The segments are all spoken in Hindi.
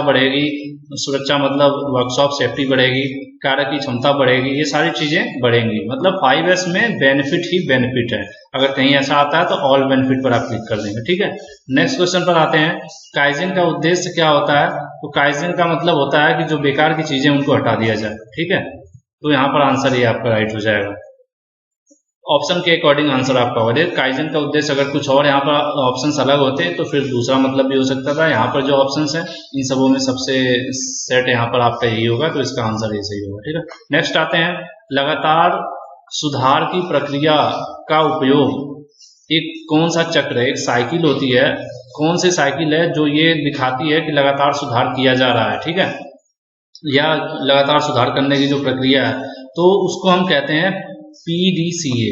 बढ़ेगी, सुरक्षा मतलब वर्कशॉप सेफ्टी बढ़ेगी, कार्य की क्षमता बढ़ेगी, ये सारी चीजें बढ़ेंगी। मतलब 5S में बेनिफिट ही बेनिफिट है। अगर कहीं ऐसा आता है तो ऑल बेनिफिट पर आप क्लिक कर देंगे। ठीक है, नेक्स्ट क्वेश्चन पर आते हैं। काइजेन का उद्देश्य क्या होता है? तो काइजेन का मतलब होता है कि जो बेकार की चीजें उनको हटा दिया जाए। ठीक है, तो यहाँ पर आंसर ये आपका राइट हो जाएगा। ऑप्शन के अकॉर्डिंग आंसर आपका हो जाएगा। काइजन का उद्देश्य अगर कुछ और यहाँ पर ऑप्शंस अलग होते तो फिर दूसरा मतलब भी हो सकता था। यहाँ पर जो ऑप्शंस है इन सबों में सबसे सेट यहाँ पर आपका यही होगा, तो इसका आंसर ये सही होगा। ठीक है, नेक्स्ट आते हैं। लगातार सुधार की प्रक्रिया का उपयोग एक कौन सा चक्र है? एक साइकिल होती है, कौन सी साइकिल है जो ये दिखाती है कि लगातार सुधार किया जा रहा है? ठीक है, या लगातार सुधार करने की जो प्रक्रिया है, तो उसको हम कहते हैं PDCA।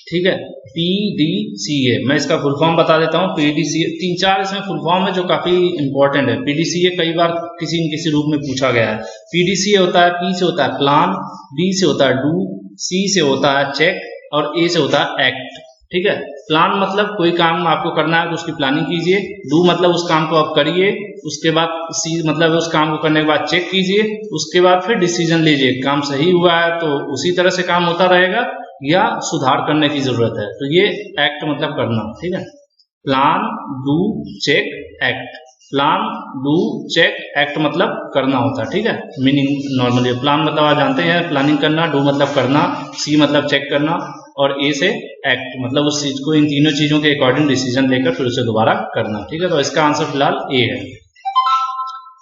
ठीक है, PDCA, मैं इसका फुल फॉर्म बता देता हूँ। PDCA 3-4 इसमें फुल फॉर्म है जो काफी इंपॉर्टेंट है। PDCA कई बार किसी न किसी रूप में पूछा गया है। PDCA होता है, P से होता है प्लान, D से होता है डू, C से होता है चेक और A से होता है एक्ट। ठीक है, प्लान मतलब कोई काम आपको करना है तो उसकी प्लानिंग कीजिए, डू मतलब उस काम को आप करिए, उसके बाद सी मतलब उस काम को करने के बाद चेक कीजिए, उसके बाद फिर डिसीजन लीजिए। काम सही हुआ है तो उसी तरह से काम होता रहेगा या सुधार करने की जरूरत है, तो ये एक्ट मतलब करना। ठीक है, plan, do, check, act. Plan, do, check, act मतलब करना होता है। ठीक है, मीनिंग नॉर्मली प्लान मतलब आप जानते हैं प्लानिंग करना, डू मतलब करना, सी मतलब चेक करना और ए से एक्ट मतलब उस चीज को, इन तीनों चीजों के अकॉर्डिंग डिसीजन लेकर फिर उसे दोबारा करना। ठीक है, तो इसका आंसर फिलहाल ए है।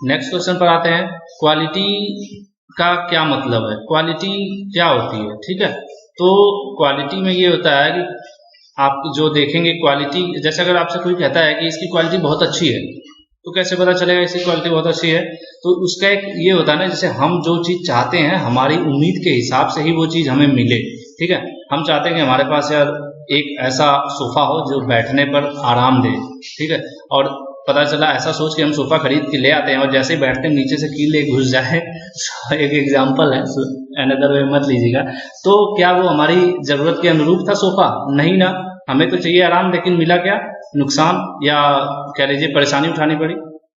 नेक्स्ट क्वेश्चन पर आते हैं। क्वालिटी का क्या मतलब है? क्वालिटी क्या होती है? ठीक है, तो क्वालिटी में ये होता है कि आप जो देखेंगे क्वालिटी, जैसे अगर आपसे कोई कहता है कि इसकी क्वालिटी बहुत अच्छी है, तो कैसे पता चलेगा इसकी क्वालिटी बहुत अच्छी है? तो उसका एक ये होता है ना, जैसे हम जो चीज चाहते हैं हमारी उम्मीद के हिसाब से ही वो चीज हमें मिले। ठीक है, हम चाहते हैं कि हमारे पास यार एक ऐसा सोफा हो जो बैठने पर आराम दे। ठीक है, और पता चला ऐसा सोच के हम सोफा खरीद के ले आते हैं और जैसे ही बैठते हैं नीचे से कील एक घुस जाए एक एग्जाम्पल है, अनदर वे मत लीजिएगा। तो क्या वो हमारी जरूरत के अनुरूप था सोफा? नहीं ना, हमें तो चाहिए आराम, लेकिन मिला क्या? नुकसान या कह लीजिए परेशानी उठानी पड़ी।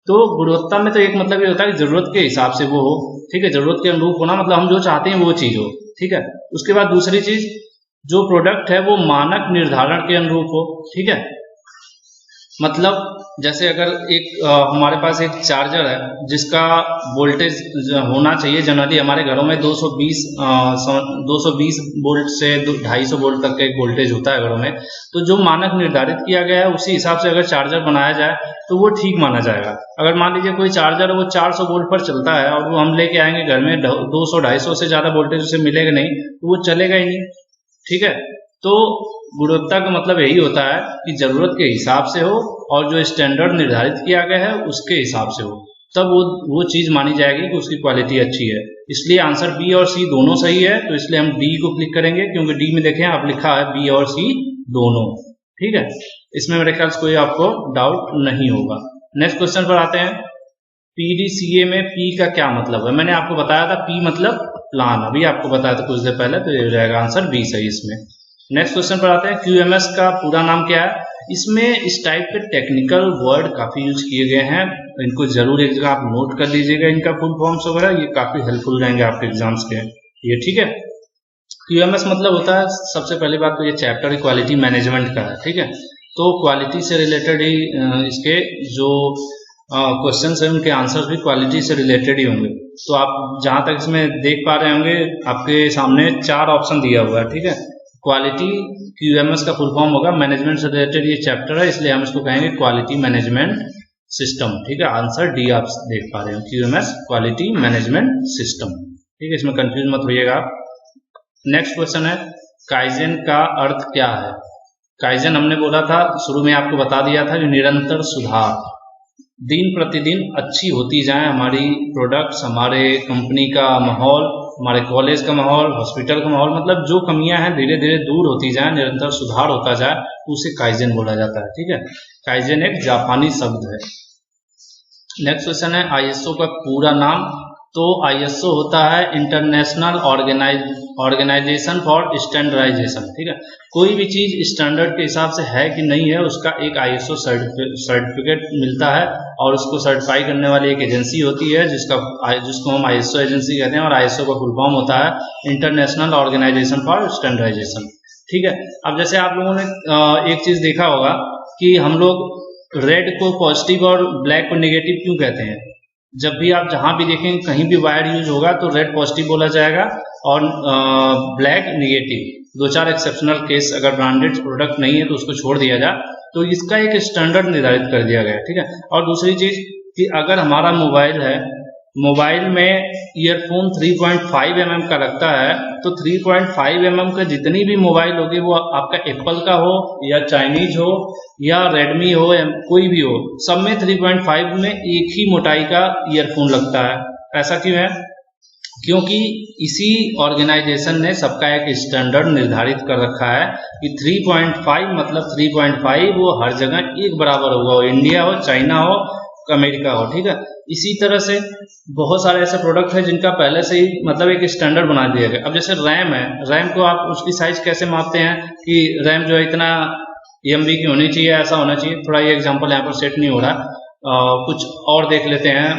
तो गुणवत्ता में तो एक मतलब ये होता है कि जरूरत के हिसाब से वो हो। ठीक है, जरूरत के अनुरूप होना मतलब हम जो चाहते हैं वो चीज हो। ठीक है, उसके बाद दूसरी चीज, जो प्रोडक्ट है वो मानक निर्धारण के अनुरूप हो। ठीक है, मतलब जैसे अगर एक हमारे पास एक चार्जर है जिसका वोल्टेज होना चाहिए, जनरली हमारे घरों में 220 वोल्ट से 250 वोल्ट तक का एक वोल्टेज होता है घरों में। तो जो मानक निर्धारित किया गया है उसी हिसाब से अगर चार्जर बनाया जाए तो वो ठीक माना जाएगा। अगर मान लीजिए कोई चार्जर वो 400 वोल्ट पर चलता है और वो हम लेके आएंगे घर में 200-250 से ज्यादा वोल्टेज उसे मिलेगा नहीं, तो वो चलेगा ही नहीं। ठीक है, तो गुणवत्ता का मतलब यही होता है कि जरूरत के हिसाब से हो और जो स्टैंडर्ड निर्धारित किया गया है उसके हिसाब से हो, तब वो चीज मानी जाएगी कि उसकी क्वालिटी अच्छी है। इसलिए आंसर बी और सी दोनों सही है, तो इसलिए हम डी को क्लिक करेंगे, क्योंकि डी में देखें आप लिखा है बी और सी दोनों। ठीक है, इसमें मेरे ख्याल से कोई आपको डाउट नहीं होगा। नेक्स्ट क्वेश्चन पर आते हैं। PDCA में पी का क्या मतलब है? मैंने आपको बताया था पी मतलब प्लान, अभी आपको बताया था कुछ देर पहले, तो ये रहेगा आंसर बी सही इसमें। नेक्स्ट क्वेश्चन पर आते हैं। QMS का पूरा नाम क्या है? इसमें इस टाइप के टेक्निकल वर्ड काफी यूज किए गए हैं, इनको जरूर एक जगह आप नोट कर लीजिएगा, इनका फुल फॉर्म्स वगैरह, ये काफी हेल्पफुल रहेंगे आपके एग्जाम्स के ये। ठीक है, QMS मतलब होता है, सबसे पहली बात तो ये चैप्टर क्वालिटी मैनेजमेंट का है। ठीक है, तो क्वालिटी से रिलेटेड ही इसके जो क्वेश्चन है उनके आंसर भी क्वालिटी से रिलेटेड ही होंगे। तो आप जहां तक इसमें देख पा रहे होंगे आपके सामने 4 ऑप्शन दिया हुआ है। ठीक है, क्वालिटी QMS का फुल फॉर्म होगा मैनेजमेंट से रिलेटेड ये चैप्टर है, इसलिए हम इसको कहेंगे क्वालिटी मैनेजमेंट सिस्टम। ठीक है, आंसर डी आप देख पा रहे हैं, QMS क्वालिटी मैनेजमेंट सिस्टम। ठीक है, इसमें कंफ्यूज मत होइएगा आप। नेक्स्ट क्वेश्चन है, काइजेन का अर्थ क्या है? काइजेन हमने बोला था, शुरू में आपको बता दिया था कि निरंतर सुधार, दिन प्रतिदिन अच्छी होती जाए हमारी प्रोडक्ट्स, हमारे कंपनी का माहौल, हमारे कॉलेज का माहौल, हॉस्पिटल का माहौल, मतलब जो कमियां हैं धीरे धीरे दूर होती जाए, निरंतर सुधार होता जाए, उसे काइजेन बोला जाता है। ठीक है, काइजेन एक जापानी शब्द है। नेक्स्ट क्वेश्चन है, ISO का पूरा नाम? तो ISO होता है इंटरनेशनल ऑर्गेनाइजेशन फॉर स्टैंडर्डाइजेशन। ठीक है, कोई भी चीज स्टैंडर्ड के हिसाब से है कि नहीं है उसका एक ISO सर्टिफिकेट मिलता है, और उसको सर्टिफाई करने वाली एक एजेंसी होती है जिसको हम ISO एजेंसी कहते हैं, और ISO का फुल फॉर्म होता है इंटरनेशनल ऑर्गेनाइजेशन फॉर स्टैंडर्डाइजेशन। ठीक है, अब जैसे आप लोगों ने एक चीज देखा होगा कि हम लोग रेड को पॉजिटिव और ब्लैक को नेगेटिव क्यों कहते हैं। जब भी आप जहां भी देखेंगे कहीं भी वायर यूज होगा तो रेड पॉजिटिव बोला जाएगा और ब्लैक नेगेटिव। दो चार एक्सेप्शनल केस अगर ब्रांडेड प्रोडक्ट नहीं है तो उसको छोड़ दिया जाए, तो इसका एक स्टैंडर्ड निर्धारित कर दिया गया है। ठीक है, और दूसरी चीज कि अगर हमारा मोबाइल है, मोबाइल में ईयरफोन 3.5 mm का लगता है, तो 3.5 mm का जितनी भी मोबाइल होगी वो आपका एप्पल का हो या चाइनीज हो या रेडमी हो या कोई भी हो, सब में 3.5 में एक ही मोटाई का ईयरफोन लगता है। ऐसा क्यों है? क्योंकि इसी ऑर्गेनाइजेशन ने सबका एक स्टैंडर्ड निर्धारित कर रखा है कि 3.5 मतलब 3.5 वो हर जगह एक बराबर होगा, हो इंडिया हो, चाइना हो, अमेरिका हो। ठीक है, इसी तरह से बहुत सारे ऐसे प्रोडक्ट है जिनका पहले से ही मतलब एक स्टैंडर्ड बना दिया गया। अब जैसे रैम है, रैम को आप उसकी साइज कैसे मापते हैं कि रैम जो है इतना MB की होनी चाहिए, ऐसा होना चाहिए। थोड़ा ये एग्जांपल यहाँ पर सेट नहीं हो रहा, कुछ और देख लेते हैं।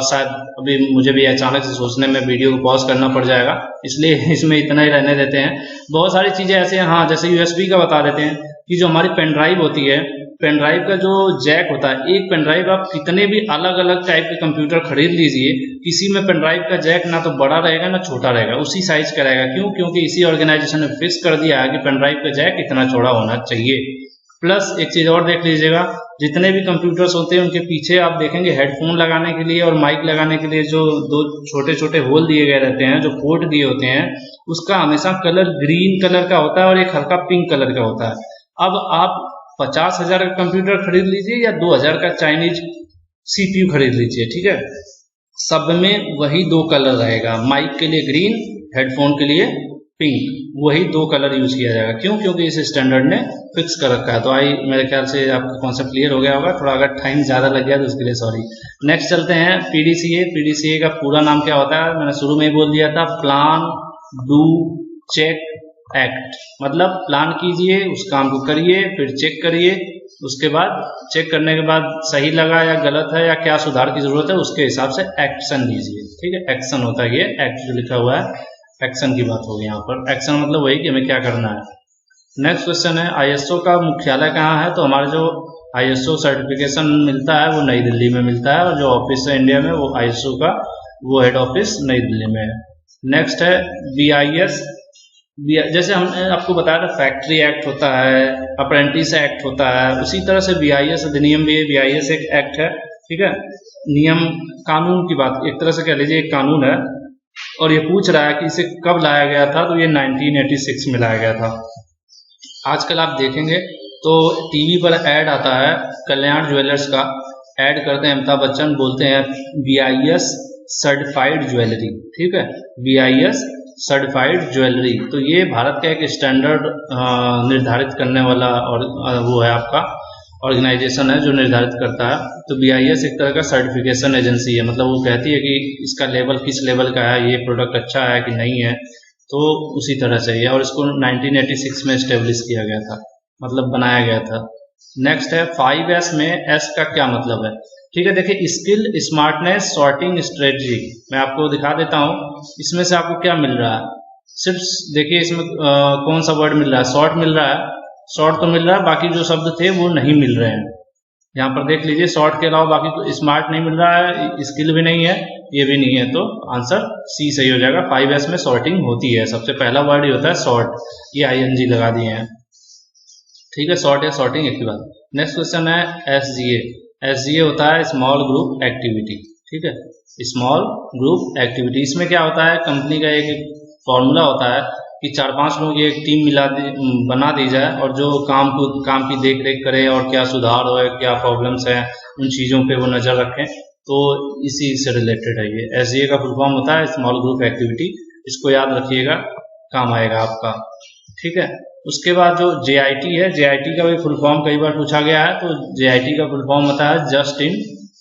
शायद अभी मुझे भी अचानक से सोचने में वीडियो को पॉज करना पड़ जाएगा, इसलिए इसमें इतना ही रहने देते हैं। बहुत सारी चीजें ऐसे हैं, हाँ, जैसे USB का बता देते हैं कि जो हमारी पेन ड्राइव होती है, पेन ड्राइव का जो जैक होता है, एक पेन ड्राइव आप कितने भी अलग अलग टाइप के कंप्यूटर खरीद लीजिए, किसी में पेन ड्राइव का जैक ना तो बड़ा रहेगा ना छोटा रहेगा, उसी साइज का रहेगा। क्यों? क्योंकि इसी ऑर्गेनाइजेशन ने फिक्स कर दिया है कि पेन ड्राइव का जैक इतना चौड़ा होना चाहिए। प्लस एक चीज और देख लीजिएगा, जितने भी कंप्यूटर्स होते हैं उनके पीछे आप देखेंगे हेडफोन लगाने के लिए और माइक लगाने के लिए जो दो छोटे छोटे होल दिए गए रहते हैं, जो पोर्ट दिए होते हैं, उसका हमेशा कलर ग्रीन कलर का होता है और एक हल्का पिंक कलर का होता है। अब आप 50,000 का कंप्यूटर खरीद लीजिए या 2,000 का चाइनीज CPU खरीद लीजिए, ठीक है, सब में वही दो कलर रहेगा, माइक के लिए ग्रीन, हेडफोन के लिए पिंक, वही दो कलर यूज किया जाएगा। क्यों? क्योंकि इस स्टैंडर्ड ने फिक्स कर रखा है। तो मेरे ख्याल से आपका कॉन्सेप्ट क्लियर हो गया होगा। थोड़ा अगर टाइम ज्यादा लग गया तो उसके लिए सॉरी। नेक्स्ट चलते हैं PDCA। PDCA का पूरा नाम क्या होता है? मैंने शुरू में ही बोल दिया था, प्लान डू चेक एक्ट। मतलब प्लान कीजिए, उस काम को करिए, फिर चेक करिए, उसके बाद चेक करने के बाद सही लगा या गलत है या क्या सुधार की जरूरत है, उसके हिसाब से एक्शन लीजिए। ठीक है, एक्शन होता है ये, एक्ट जो लिखा हुआ है एक्शन की बात होगी यहाँ पर। एक्शन मतलब वही कि हमें क्या करना है। नेक्स्ट क्वेश्चन है ISO का मुख्यालय कहाँ है? तो हमारा जो ISO सर्टिफिकेशन मिलता है वो नई दिल्ली में मिलता है, और जो ऑफिस है इंडिया में वो ISO का वो हेड ऑफिस नई दिल्ली में है। नेक्स्ट है BIS। जैसे हमने आपको बताया था फैक्ट्री एक्ट होता है, अप्रेंटिस एक्ट होता है, उसी तरह से BIS अधिनियम भी है। BIS एक एक्ट है, ठीक है, नियम कानून की बात, एक तरह से कह लीजिए एक कानून है, और ये पूछ रहा है कि इसे कब लाया गया था? तो ये 1986 में लाया गया था। आजकल आप देखेंगे तो टीवी पर ऐड आता है कल्याण ज्वेलर्स का, ऐड करते हैं अमिताभ बच्चन, बोलते हैं BIS सर्टिफाइड ज्वेलरी। ठीक है, BIS सर्टिफाइड ज्वेलरी। तो ये भारत का एक स्टैंडर्ड निर्धारित करने वाला और वो है आपका ऑर्गेनाइजेशन है जो निर्धारित करता है। तो BIS एक तरह का सर्टिफिकेशन एजेंसी है, मतलब वो कहती है कि इसका लेवल किस लेवल का है, ये प्रोडक्ट अच्छा है कि नहीं है। तो उसी तरह से है, और इसको 1986 में स्टेब्लिश किया गया था, मतलब बनाया गया था। नेक्स्ट है 5S में S का क्या मतलब है? ठीक है, देखिए स्किल, स्मार्टनेस, सॉर्टिंग, स्ट्रेटजी। मैं आपको दिखा देता हूँ इसमें से आपको क्या मिल रहा है। सिर्फ देखिए इसमें कौन सा वर्ड मिल रहा है? शॉर्ट मिल रहा है, शॉर्ट तो मिल रहा है, बाकी जो शब्द थे वो नहीं मिल रहे हैं। यहाँ पर देख लीजिए, शॉर्ट के अलावा बाकी तो स्मार्ट नहीं मिल रहा है, स्किल भी नहीं है, ये भी नहीं है, तो आंसर C सही हो जाएगा। 5S में सॉर्टिंग होती है, सबसे पहला वर्ड ही होता है सॉर्ट, ये ING लगा दिए हैं। ठीक है, सॉर्ट या सॉर्टिंग एक ही बात। नेक्स्ट क्वेश्चन है SGA। SGA होता है स्मॉल ग्रुप एक्टिविटी। ठीक है, स्मॉल ग्रुप एक्टिविटी, इसमें क्या होता है? कंपनी का एक फॉर्मूला होता है कि 4-5 लोग एक टीम बना दी जाए, और जो काम की देख रेख करे, और क्या सुधार हो, क्या प्रॉब्लम्स है, उन चीज़ों पे वो नज़र रखें। तो इसी से रिलेटेड है ये। SGA का फुल फॉर्म होता है स्मॉल ग्रुप एक्टिविटी, इसको याद रखिएगा, काम आएगा आपका। ठीक है, उसके बाद जो JIT है, JIT का भी फुल फॉर्म कई बार पूछा गया है। तो JIT का फुल फॉर्म होता है जस्ट इन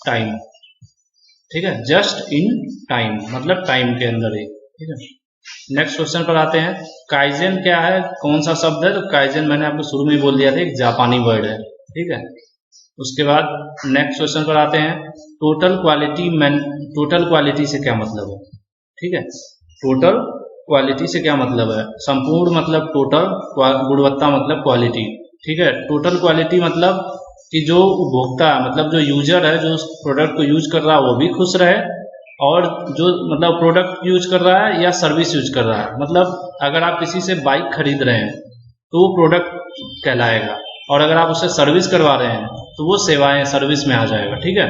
टाइम। ठीक है, जस्ट इन टाइम मतलब टाइम के अंदर ही। ठीक है, नेक्स्ट क्वेश्चन पर आते हैं। काइजेन क्या है? कौन सा शब्द है? तो काइजेन मैंने आपको शुरू में बोल दिया था, एक जापानी वर्ड है। ठीक है, उसके बाद नेक्स्ट क्वेश्चन पर आते हैं, टोटल क्वालिटी से क्या मतलब है। ठीक है, टोटल क्वालिटी से क्या मतलब है। संपूर्ण मतलब टोटल, गुणवत्ता मतलब क्वालिटी। ठीक है, टोटल क्वालिटी मतलब कि जो उपभोक्ता मतलब जो यूजर है, जो उस प्रोडक्ट को यूज कर रहा है वो भी खुश रहे, और जो मतलब प्रोडक्ट यूज कर रहा है या सर्विस यूज कर रहा है। मतलब अगर आप किसी से बाइक खरीद रहे हैं तो वो प्रोडक्ट कहलाएगा, और अगर आप उससे सर्विस करवा रहे हैं तो वो सेवाएं सर्विस में आ जाएगा। ठीक है,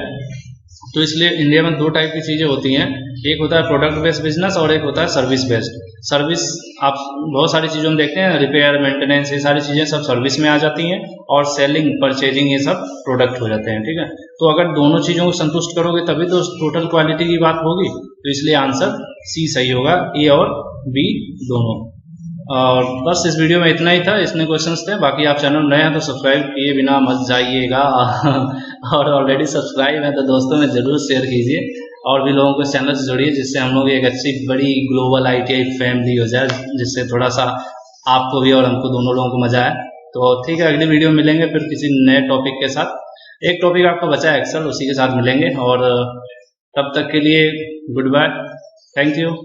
तो इसलिए इंडिया में दो टाइप की चीज़ें होती हैं, एक होता है प्रोडक्ट बेस्ड बिजनेस और एक होता है सर्विस बेस्ड। सर्विस आप बहुत सारी चीज़ों में देखते हैं, रिपेयर, मेंटेनेंस, ये सारी चीज़ें सब सर्विस में आ जाती हैं, और सेलिंग, परचेजिंग, ये सब प्रोडक्ट हो जाते हैं। ठीक है, तो अगर दोनों चीज़ों को संतुष्ट करोगे तभी तो टोटल क्वालिटी की बात होगी। तो इसलिए आंसर सी सही होगा, ए और बी दोनों। और बस इस वीडियो में इतना ही था, इतने क्वेश्चंस थे। बाकी आप चैनल नए हैं तो सब्सक्राइब किए बिना मत जाइएगा और ऑलरेडी सब्सक्राइब है तो दोस्तों में ज़रूर शेयर कीजिए, और भी लोगों को इस चैनल से जोड़िए, जिससे हम लोग एक अच्छी बड़ी ग्लोबल ITI फैमिली हो जाए, जिससे थोड़ा सा आपको भी और हमको दोनों लोगों को मजा आए। तो ठीक है, अगली वीडियो में मिलेंगे फिर किसी नए टॉपिक के साथ। एक टॉपिक आपका बचा है एक्सेल, उसी के साथ मिलेंगे, और तब तक के लिए गुड बाय, थैंक यू।